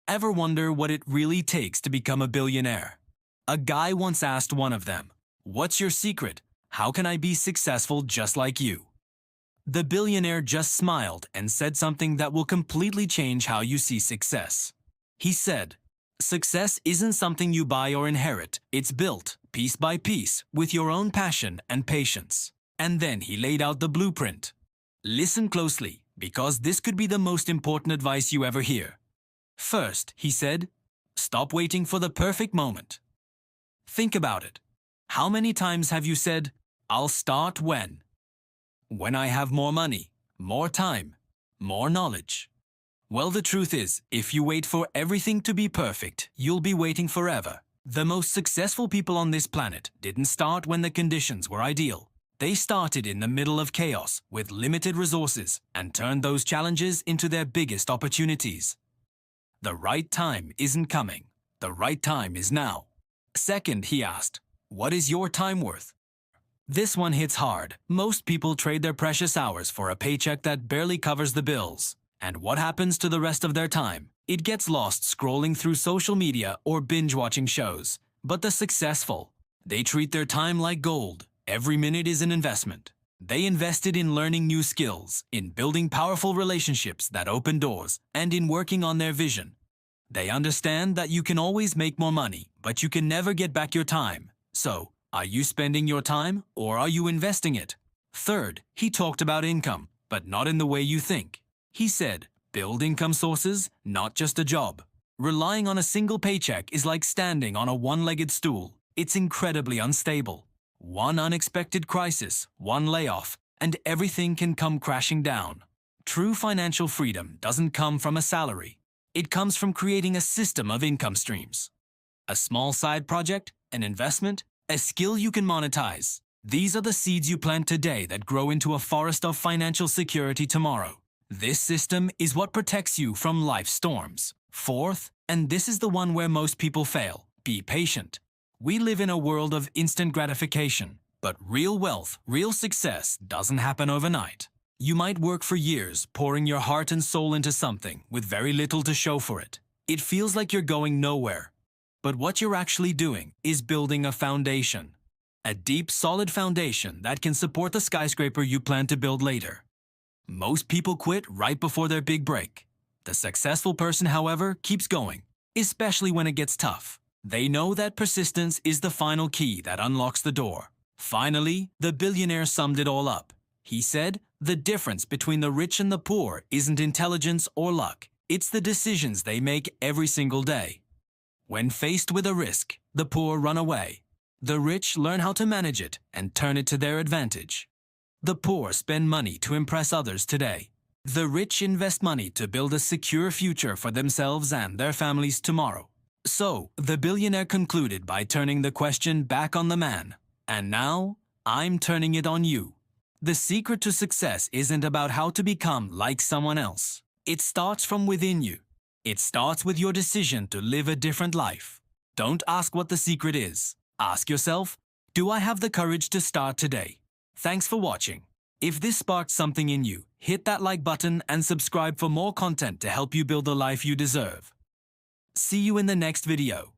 Ever wonder what it really takes to become a billionaire? A guy once asked one of them, "What's your secret? How can I be successful just like you?" The billionaire just smiled and said something that will completely change how you see success. He said, "Success isn't something you buy or inherit. It's built, piece by piece, with your own passion and patience." And then he laid out the blueprint. Listen closely, because this could be the most important advice you ever hear. First, he said, stop waiting for the perfect moment. Think about it. How many times have you said, "I'll start when"? When I have more money, more time, more knowledge. Well, the truth is, if you wait for everything to be perfect, you'll be waiting forever. The most successful people on this planet didn't start when the conditions were ideal. They started in the middle of chaos with limited resources and turned those challenges into their biggest opportunities. The right time isn't coming. The right time is now. Second, he asked, what is your time worth? This one hits hard. Most people trade their precious hours for a paycheck that barely covers the bills. And what happens to the rest of their time? It gets lost scrolling through social media or binge-watching shows. But the successful, they treat their time like gold. Every minute is an investment. They invested in learning new skills, in building powerful relationships that open doors, and in working on their vision. They understand that you can always make more money, but you can never get back your time. So, are you spending your time, or are you investing it? Third, he talked about income, but not in the way you think. He said, build income sources, not just a job. Relying on a single paycheck is like standing on a one-legged stool. It's incredibly unstable. One unexpected crisis, one layoff, and everything can come crashing down. True financial freedom doesn't come from a salary. It comes from creating a system of income streams. A small side project, an investment, a skill you can monetize. These are the seeds you plant today that grow into a forest of financial security tomorrow. This system is what protects you from life's storms. Fourth, and this is the one where most people fail, be patient. We live in a world of instant gratification, but real wealth, real success doesn't happen overnight. You might work for years, pouring your heart and soul into something with very little to show for it. It feels like you're going nowhere. But what you're actually doing is building a foundation. A deep, solid foundation that can support the skyscraper you plan to build later. Most people quit right before their big break. The successful person, however, keeps going, especially when it gets tough. They know that persistence is the final key that unlocks the door. Finally, the billionaire summed it all up. He said, the difference between the rich and the poor isn't intelligence or luck. It's the decisions they make every single day. When faced with a risk, the poor run away. The rich learn how to manage it and turn it to their advantage. The poor spend money to impress others today. The rich invest money to build a secure future for themselves and their families tomorrow. So, the billionaire concluded by turning the question back on the man. And now, I'm turning it on you. The secret to success isn't about how to become like someone else. It starts from within you. It starts with your decision to live a different life. Don't ask what the secret is. Ask yourself, do I have the courage to start today? Thanks for watching. If this sparked something in you, hit that like button and subscribe for more content to help you build the life you deserve. See you in the next video.